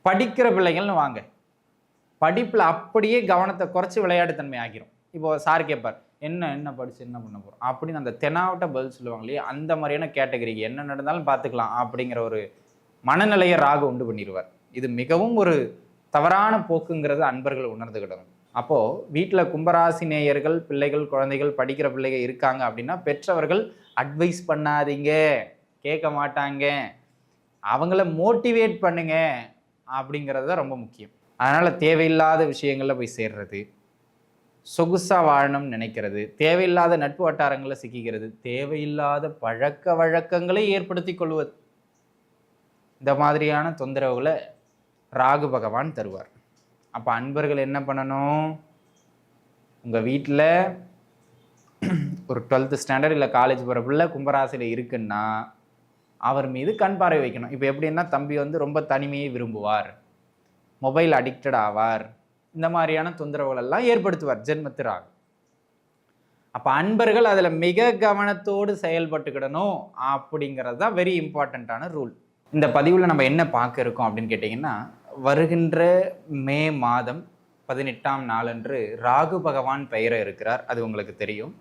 படிக்கிற பிள்ளைகள்னு வாங்க, படிப்பில் அப்படியே கவனத்தை குறைச்சி விளையாட்டுத்தன்மை ஆகிரும். இப்போ சார் கேட்பார், என்ன என்ன படிச்சு என்ன பண்ண போகிறோம் அப்படின்னு அந்த தெனாவட்ட பதில் சொல்லுவாங்க இல்லையா, அந்த மாதிரியான கேட்டகரிக்கு என்ன நடந்தாலும் பார்த்துக்கலாம் அப்படிங்கிற ஒரு மனநிலையை ராகு உண்டு பண்ணிடுவார். இது மிகவும் ஒரு தவறான போக்குங்கிறது அன்பர்கள் உணர்ந்துக்கிடணும். அப்போது வீட்டில் கும்பராசி நேயர்கள், பிள்ளைகள், குழந்தைகள், படிக்கிற பிள்ளைகள் இருக்காங்க அப்படின்னா பெற்றவர்கள் அட்வைஸ் பண்ணாதீங்க, கேட்க மாட்டாங்க, அவங்கள மோட்டிவேட் பண்ணுங்க அப்படிங்கிறது தான் ரொம்ப முக்கியம். அதனால் தேவையில்லாத விஷயங்களில் போய் சேர்றது, சொகுசாக வாழணும்னு நினைக்கிறது, தேவையில்லாத நட்பு வட்டாரங்களில் சிக்கிக்கிறது, தேவையில்லாத பழக்க வழக்கங்களை ஏற்படுத்தி கொள்வது, இந்த மாதிரியான தொந்தரவுகளை ராகு பகவான் தருவார். அப்போ அன்பர்கள் என்ன பண்ணணும், உங்கள் வீட்டில் ஒரு 12th ஸ்டாண்டர்ட் இல்லை காலேஜ் போகிற பிள்ளை கும்பராசியில் இருக்குன்னா அவர் மீது கண் பார்வை வைக்கணும். இப்போ எப்படின்னா தம்பி ரொம்ப தனிமையை விரும்புவார், மொபைல் அடிக்டட் ஆவார், இந்த மாதிரியான தொந்தரவுகள் எல்லாம் ஏற்படுத்துவார் ஜென்மத்து ராகு. அப்போ அன்பர்கள் அதில் மிக கவனத்தோடு செயல்பட்டுக்கிடணும் அப்படிங்கிறது தான் வெரி இம்பார்ட்டண்ட்டான ரூல். இந்த பதிவில் நம்ம என்ன பார்க்க இருக்கோம் அப்படின்னு கேட்டிங்கன்னா, வருகின்ற மே மாதம் 18ஆம் நாளன்று ராகு பகவான் பெயர இருக்கிறார். அது உங்களுக்கு தெரியும்.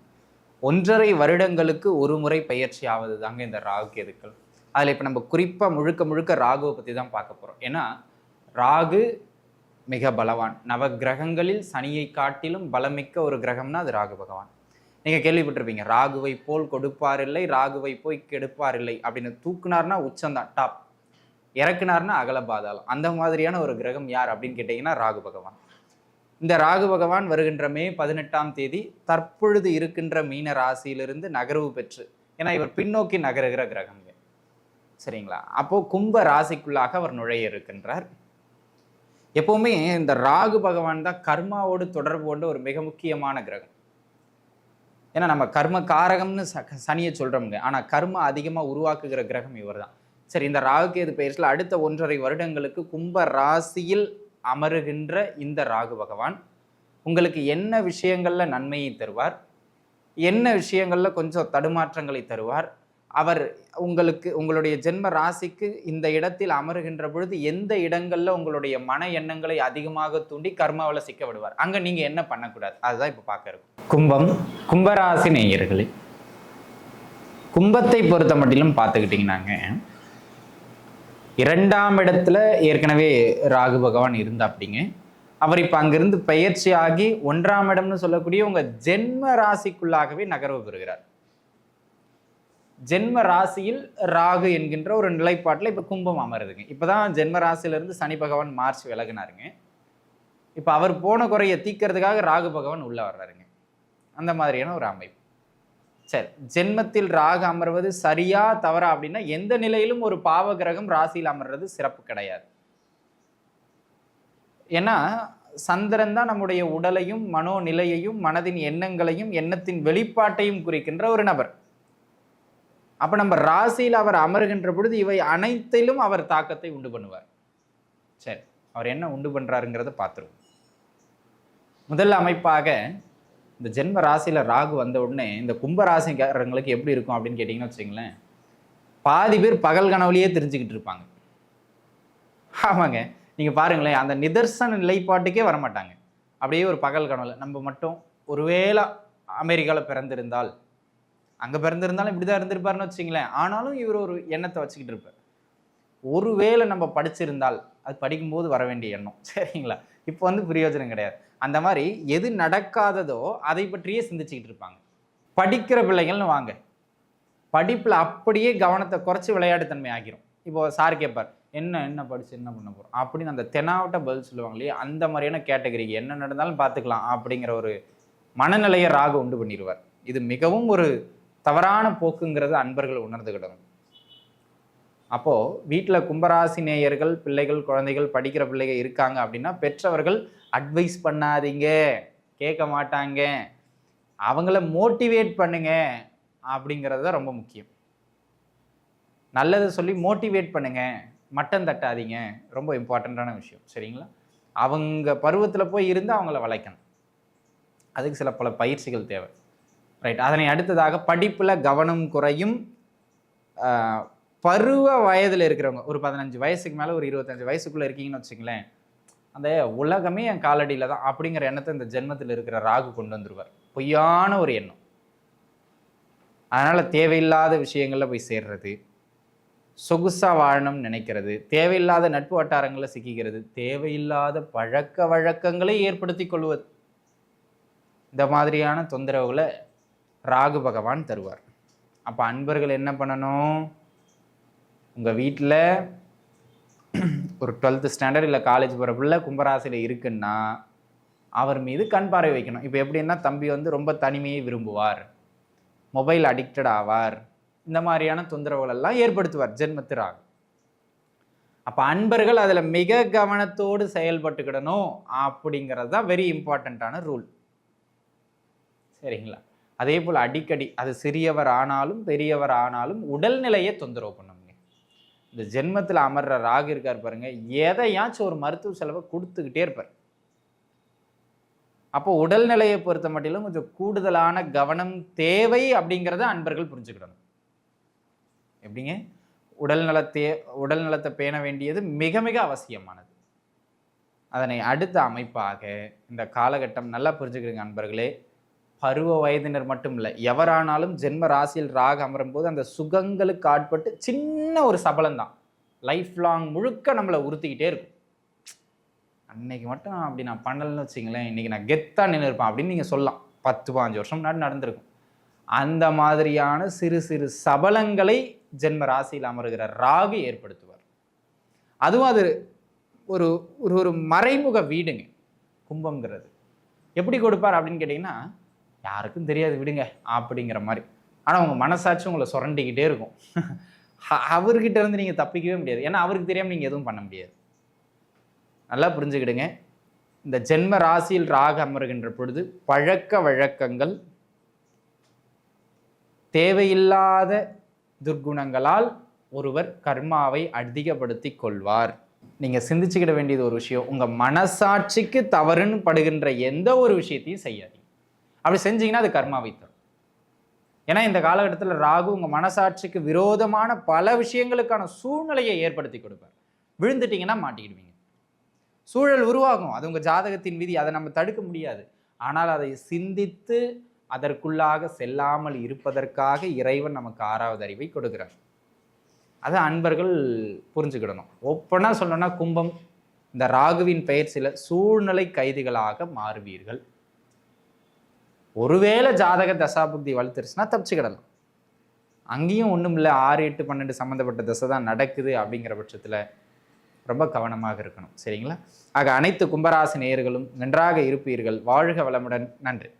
1.5 வருடங்களுக்கு ஒரு முறை பயிற்சி ஆவது தாங்க இந்த ராகு கேதுக்கள். அதில் இப்போ நம்ம குறிப்பாக முழுக்க முழுக்க ராகுவை பற்றி தான் பார்க்க போகிறோம். ஏன்னா ராகு மிக பலவான். நவ கிரகங்களில் சனியை காட்டிலும் பலமிக்க ஒரு கிரகம்னா அது ராகு பகவான். நீங்கள் கேள்விப்பட்டிருப்பீங்க, ராகுவை போல் கொடுப்பார் இல்லை, ராகுவை போய் கெடுப்பார் இல்லை அப்படின்னு. தூக்குனார்னா உச்சந்தான் டாப், இறக்குனார்னா அகல பாதாளம். அந்த மாதிரியான ஒரு கிரகம் யார் அப்படின்னு கேட்டிங்கன்னா ராகு பகவான். இந்த ராகு பகவான் வருகின்ற மே 18ஆம் தேதி தற்பொழுது இருக்கின்ற மீன ராசியிலிருந்து நகர்வு பெற்று, ஏன்னா இவர் பின்னோக்கி நகருகிற கிரகங்க, சரிங்களா? அப்போது கும்ப ராசிக்குள்ளாக அவர் நுழைய இருக்கின்றார். எப்போவுமே இந்த ராகு பகவான் தான் கர்மாவோடு தொடர்பு கொண்ட ஒரு மிக முக்கியமான கிரகம். ஏன்னா நம்ம கர்ம காரகம்னு சனியை சொல்கிறோம்ங்க, ஆனால் கர்மா அதிகமாக உருவாக்குகிற கிரகம் இவர் தான். சரி, இந்த ராகு கேது பெயர்ச்சியில் அடுத்த 1.5 வருடங்களுக்கு கும்ப ராசியில் அமருகின்ற இந்த ராகு பகவான் உங்களுக்கு என்ன விஷயங்களில் நன்மையை தருவார், என்ன விஷயங்களில் கொஞ்சம் தடுமாற்றங்களை தருவார், அவர் உங்களுக்கு உங்களுடைய ஜென்ம ராசிக்கு இந்த இடத்தில் அமருகின்ற பொழுது எந்த இடங்களில் உங்களுடைய மன எண்ணங்களை அதிகமாக தூண்டி கர்மாவில் சிக்க விடுவார், அங்கே நீங்கள் என்ன பண்ணக்கூடாது, அதுதான் இப்போ பார்க்க இருக்கும். கும்பம், கும்பராசி நேயர்களே, கும்பத்தை பொறுத்த மட்டிலும் பார்த்துக்கிட்டிங்கன்னாங்க, 2ஆம் இடத்துல ஏற்கனவே ராகு பகவான் இருந்தாப்பிடிங்க. அவர் இப்போ அங்கிருந்து பயிற்சி ஆகி 1ஆம் இடம்னு சொல்லக்கூடிய உங்கள் ஜென்ம ராசிக்குள்ளாகவே நகர்வு பெறுகிறார். ஜென்ம ராசியில் ராகு என்கின்ற ஒரு நிலைப்பாட்டில் இப்போ கும்பம் அமருதுங்க. இப்போ தான் ஜென்ம ராசியிலிருந்து சனி பகவான் மார்ச் விலகினாருங்க. இப்போ அவர் போன குறையை தீக்கிறதுக்காக ராகு பகவான் உள்ளே வர்றாருங்க. அந்த மாதிரியான ஒரு அமைப்பு. சரி, ஜென்மத்தில் ராகு அமர்வது சரியா தவறா அப்படின்னா எந்த நிலையிலும் ஒரு பாவ கிரகம் ராசியில் அமர்றது சிறப்பு கிடையாது. ஏன்னா சந்திரன் தான் நம்முடைய உடலையும் மனோநிலையையும் மனதின் எண்ணங்களையும் எண்ணத்தின் வெளிப்பாட்டையும் குறிக்கின்ற ஒரு நபர். அப்ப நம்ம ராசியில் அவர் அமர்கின்ற பொழுது இவை அனைத்திலும் அவர் தாக்கத்தை உண்டு பண்ணுவார். சரி, அவர் என்ன உண்டு பண்றாருங்கிறத பார்த்துருவோம். முதல் அமைப்பாக இந்த ஜென்ம ராசியில் ராகு வந்த உடனே இந்த கும்ப ராசிக்காரங்களுக்கு எப்படி இருக்கும் அப்படின்னு கேட்டிங்கன்னு வச்சுங்களேன், பாதி பேர் பகல் கனவுலையே தெரிஞ்சுக்கிட்டு இருப்பாங்க. ஆமாங்க, நீங்கள் பாருங்களேன், அந்த நிதர்சன நிலைப்பாட்டுக்கே வரமாட்டாங்க. அப்படியே ஒரு பகல் கனவுல நம்ம மட்டும் ஒருவேளை அமெரிக்காவில் பிறந்திருந்தால், அங்கே பிறந்திருந்தாலும் இப்படி தான் இருந்திருப்பாருன்னு வச்சுங்களேன். ஆனாலும் இவர் ஒரு எண்ணத்தை வச்சுக்கிட்டு இருப்பார். ஒருவேளை நம்ம படிச்சிருந்தால், அது படிக்கும்போது வர வேண்டிய எண்ணம், சரிங்களா? இப்போ பிரயோஜனம் கிடையாது. அந்த மாதிரி எது நடக்காததோ அதை பற்றியே சிந்திச்சுக்கிட்டு இருப்பாங்க. படிக்கிற பிள்ளைகள்னு வாங்க, படிப்பில் அப்படியே கவனத்தை குறைச்சி விளையாட்டுத்தன்மை ஆகிரும். இப்போ சார் கேட்பார், என்ன என்ன படிச்சு என்ன பண்ண போகிறோம் அப்படின்னு அந்த தெனாவட்ட பதில் சொல்லுவாங்க இல்லையா, அந்த மாதிரியான கேட்டகரிக்கு என்ன நடந்தாலும் பார்த்துக்கலாம் அப்படிங்கிற ஒரு மனநிலையை ராகு உண்டு பண்ணிடுவார். இது மிகவும் ஒரு தவறான போக்குங்கிறது அன்பர்கள் உணர்ந்துக்கிடணும். அப்போது வீட்டில் கும்பராசி நேயர்கள், பிள்ளைகள், குழந்தைகள், படிக்கிற பிள்ளைகள் இருக்காங்க அப்படின்னா பெற்றவர்கள் அட்வைஸ் பண்ணாதீங்க, கேட்க மாட்டாங்க, அவங்கள மோட்டிவேட் பண்ணுங்க அப்படிங்கிறது தான் ரொம்ப முக்கியம். நல்லதை சொல்லி மோட்டிவேட் பண்ணுங்க, மட்டம் தட்டாதீங்க, ரொம்ப இம்பார்ட்டண்ட்டான விஷயம், சரிங்களா? அவங்க பருவத்தில் போய் இருந்து அவங்கள வளைக்கணும். அதுக்கு சில பல பயிற்சிகள் தேவை, ரைட்? அதனை அடுத்ததாக படிப்பில் கவனம் குறையும், பருவ வயதில் இருக்கிறவங்க ஒரு 15 வயசுக்கு மேலே ஒரு 25 வயசுக்குள்ளே இருக்கீங்கன்னு வச்சுங்களேன், அந்த உலகமே என் காலடியில் தான் அப்படிங்கிற எண்ணத்தை இந்த ஜென்மத்தில் இருக்கிற ராகு கொண்டு வந்துருவார். பொய்யான ஒரு எண்ணம். அதனால் தேவையில்லாத விஷயங்களில் போய் சேர்றது, சொகுசாக வாழணும்னு நினைக்கிறது, தேவையில்லாத நட்பு வட்டாரங்களில் சிக்கிக்கிறது, தேவையில்லாத பழக்க வழக்கங்களை ஏற்படுத்தி கொள்வது, இந்த மாதிரியான தொந்தரவுகளை ராகு பகவான் தருவார். அப்போ அன்பர்கள் என்ன பண்ணணும்? உங்கள் வீட்டில் ஒரு 12th ஸ்டாண்டர்ட் இல்லை காலேஜ் போகிற பிள்ளை கும்பராசியில் இருக்குன்னா அவர் மீது கண் பார்வை வைக்கணும். இப்போ எப்படின்னா, தம்பி வந்து ரொம்ப தனிமையை விரும்புவார், மொபைல் அடிக்டட் ஆவார், இந்த மாதிரியான தொந்தரவுகள் எல்லாம் ஏற்படுத்துவார் ஜென்மத்து ராகு. அப்போ அன்பர்கள் அதில் மிக கவனத்தோடு செயல்பட்டுக்கிடணும் அப்படிங்கிறது தான் வெரி இம்பார்ட்டண்ட்டான ரூல். சரிங்களா? அதே போல் அடிக்கடி அது சிறியவர் ஆனாலும் பெரியவர் ஆனாலும் உடல்நிலையை தொந்தரவு பண்ணுங்க. இந்த ஜென்மத்தில் அமர்ற ராகு இருக்கார் பாருங்க, எதையாச்சும் ஒரு மருத்துவ செலவை கொடுத்துக்கிட்டே இருப்பார். அப்போ உடல்நிலையை பொறுத்த மட்டிலும் கொஞ்சம் கூடுதலான கவனம் தேவை அப்படிங்கிறத அன்பர்கள் புரிஞ்சுக்கிடணும். எப்படிங்க? உடல்நலத்தை பேண வேண்டியது மிக மிக அவசியமானது. அதனை அடுத்த அமைப்பாக இந்த காலகட்டம் நல்லா புரிஞ்சுக்கிறீங்க அன்பர்களே. பருவ வயதினர் மட்டும் இல்லை, எவரானாலும் ஜென்ம ராசியில் ராகு அமரும் போது அந்த சுகங்களுக்கு ஆட்பட்டு சின்ன ஒரு சபலம் தான் லைஃப் லாங் முழுக்க நம்மளை உறுத்திக்கிட்டே இருக்கும். அன்னைக்கு மட்டும் அப்படி நான் பண்ணலன்னு வச்சிங்களேன், இன்னைக்கு நான் கெத்தாக நின்று இருப்பேன் அப்படின்னு நீங்கள் சொல்லலாம். 10-15 வருஷம் முன்னாடி நடந்திருக்கும். அந்த மாதிரியான சிறு சிறு சபலங்களை ஜென்ம ராசியில் அமருகிற ராகு ஏற்படுத்துவார். அதுவும் அது ஒரு ஒரு மறைமுக வீடுங்க கும்பம்ங்கிறது. எப்படி கொடுப்பார் அப்படின்னு கேட்டிங்கன்னா, யாருக்கும் தெரியாது விடுங்க அப்படிங்கிற மாதிரி. ஆனால் உங்கள் மனசாட்சி உங்களை சுரண்டிக்கிட்டே இருக்கும். அவர்கிட்ட இருந்து நீங்கள் தப்பிக்கவே முடியாது. ஏன்னா அவருக்கு தெரியாமல் நீங்கள் எதுவும் பண்ண முடியாது. நல்லா புரிஞ்சுக்கிடுங்க. இந்த ஜென்ம ராசியில் ராகு அமருகின்ற பொழுது பழக்க வழக்கங்கள், தேவையில்லாத துர்குணங்களால் ஒருவர் கர்மாவை அதிகப்படுத்தி கொள்வார். நீங்கள் சிந்திச்சுக்கிட வேண்டியது ஒரு விஷயம், உங்கள் மனசாட்சிக்கு தவறுன்னு படுகின்ற எந்த ஒரு விஷயத்தையும் செய்யாதீங்க. அப்படி செஞ்சீங்கன்னா அது கர்மாவை தரும். ஏன்னா இந்த காலகட்டத்தில் ராகு உங்கள் மனசாட்சிக்கு விரோதமான பல விஷயங்களுக்கான சூழ்நிலையை ஏற்படுத்தி கொடுப்பார். விழுந்துட்டீங்கன்னா மாட்டிக்கிடுவீங்க. சூழல் உருவாகும், அது உங்கள் ஜாதகத்தின் விதி, அதை நம்ம தடுக்க முடியாது. ஆனால் அதை சிந்தித்து அதற்குள்ளாக செல்லாமல் இருப்பதற்காக இறைவன் நமக்கு 6வது அறிவை கொடுக்கிறார். அதை அன்பர்கள் புரிஞ்சுக்கிடணும். ஒப்பனா சொல்லணும்னா, கும்பம் இந்த ராகுவின் பெயர் சில சூழ்நிலை கைதிகளாக மாறுவீர்கள். ஒருவேளை ஜாதக தசாபுக்தி வலுத்துருச்சுன்னா தப்பிச்சுக்கிடலாம். அங்கேயும் ஒன்றும் இல்லை, 6, 8, 12 சம்மந்தப்பட்ட தசை தான் நடக்குது. அப்படிங்கிற பட்சத்தில் ரொம்ப கவனமாக இருக்கணும். சரிங்களா? ஆக அனைத்து கும்பராசி நேயர்களும் நன்றாக இருப்பீர்கள். வாழ்க வளமுடன். நன்றி.